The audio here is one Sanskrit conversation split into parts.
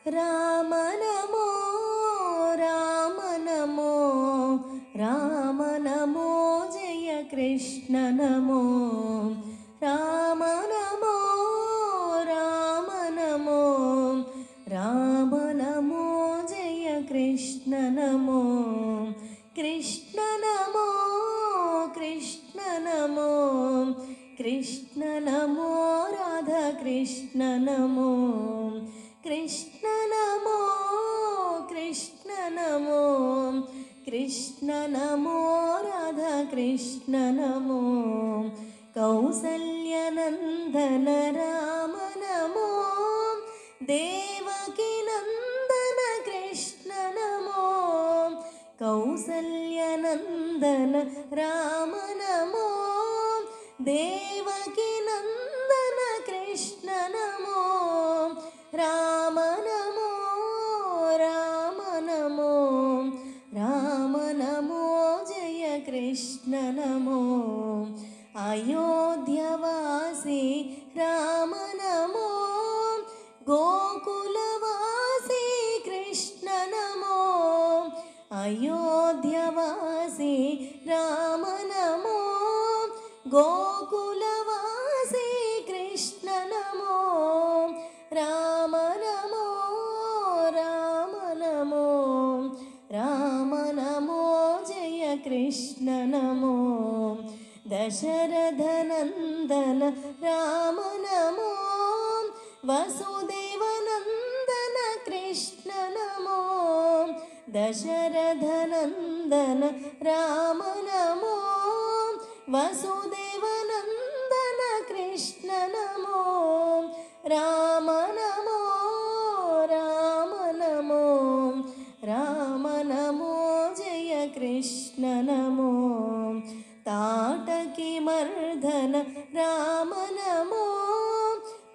राम नमो राम नमो राम नमो जय कृष्ण नमो राम नमो राम नमो राम नमो जय कृष्ण नमो कृष्ण नमो कृष्ण नमो कृष्ण नमो राधा कृष्ण नमो कृष्ण नमो कृष्ण नमो कृष्ण नमो राधा कृष्ण नमो कौसल्यनन्दन राम नमो देवकी नन्दन कृष्ण नमो कौसल्यनन्दन राम नमो देवकी नन्दन कृष्ण नमो राम नमो राम नमो राम नमो जय कृष्ण नमो अयोध्यावासी राम नमो गोकुलवासी कृष्ण नमो अयोध्यावासी राम नमो गोकुलवासी कृष्ण नमो राम नमो राम नमो राम नमो जय कृष्ण नमो दशरथनन्दन राम नमो वसुदेवनन्दन कृष्ण नमो दशरथनन्दन राम नमो वसुदेवनन्दन कृष्ण नमो राम नमो राम नमो राम नमो जय कृष्ण नमो ताटकी मर्दन राम नमो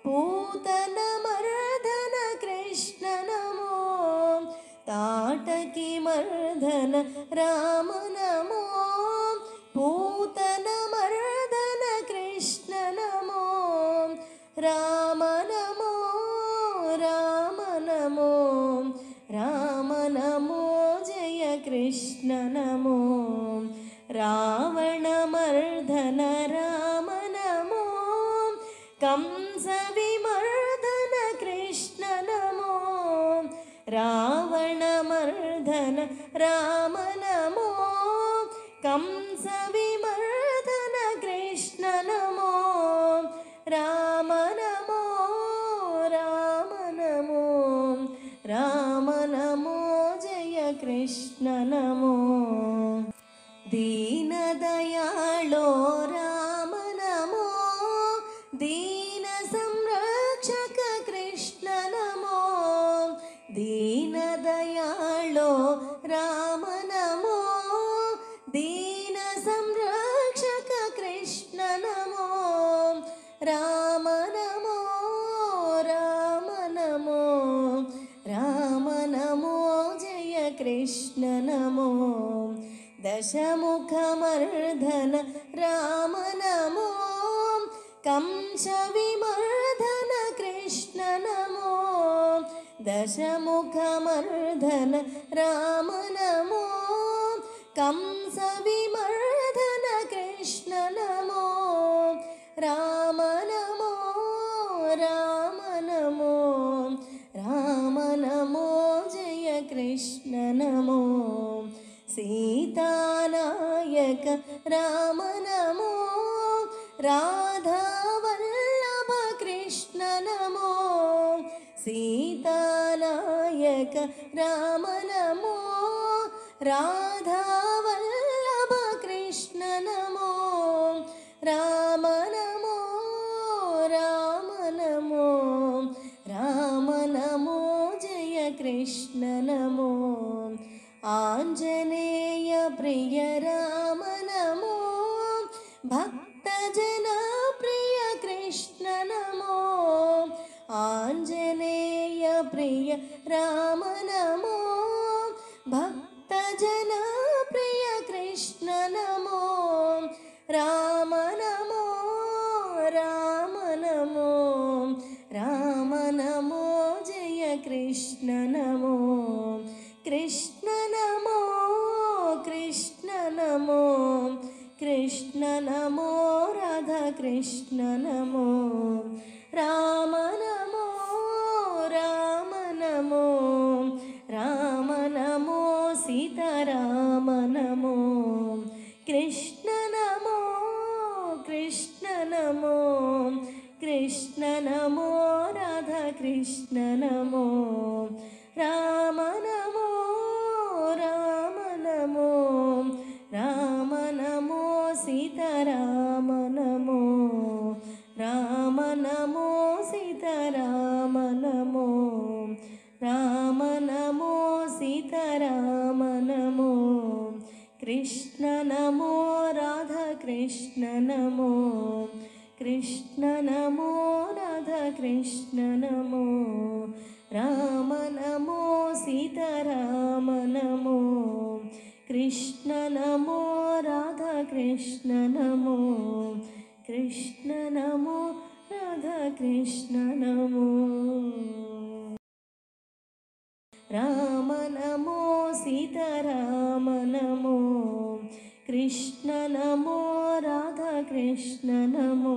पूतन मर्दन कृष्ण नमो ताटकी मर्दन राम नमो पूतन मर्दन कृष्ण नमो राम नमो राम नमो राम नमो जय कृष्ण नमो रावणमर्दन राम नमो कंसविमर्दन कृष्ण नमो रावणमर्दन राम नमो कंसविमर्दन कृष्ण नमो राम नमो राम नमो राम नमो जय कृष्ण नमो दीनदयाळो राम नमो दीन संरक्षक कृष्ण नमो दीनदयाळो राम नमो दीन संरक्षक कृष्ण नमो राम नमो राम नमो राम नमो जय कृष्ण नमो दशमुखमर्दन राम नमो कंसविमर्दन कृष्ण नमो दशमुखमर्दन राम नमो कंसविमर्दन कृष्ण नमो राम नमो राम नमो राम नमो जय कृष्ण नमो सीतानायक राम नमो राधावल्लभ कृष्ण नमो सीतानायक राम नमो राधावल्लभ कृष्ण नमो राम नमो राम नमो राम नमो जय कृष्ण नमो आंजनेय प्रिय राम नमो भक्तजन प्रिय कृष्ण नमो आंजनेय प्रिय राम नमो भक्तजन प्रिय कृष्ण नमो राम नमो राम नमो राम नमो जय कृष्ण కృష్ణ నమో కృష్ణ నమో కృష్ణ నమో కృష్ణ నమో రాధా కృష్ణ నమో రామ నమో రామ నమో రామ నమో సీతారామ నమో కృష్ణ నమో కృష్ణ నమో కృష్ణ నమో రాధా కృష్ణ నమో రామ నమో రామ నమో రామ నమో సీతారామ నమో రామ నమో సీతారామ నమో రామ నమో సీతారామ నమో కృష్ణ నమో రాధా కృష్ణ నమో కృష్ణ నమో రాధా కృష్ణ నమో రామ నమో సీతారామ నమో కృష్ణ నమో రాధా కృష్ణ నమో కృష్ణ నమో రాధా కృష్ణ నమో రామ నమో సీతారామ నమో కృష్ణ నమో రాధా కృష్ణ నమో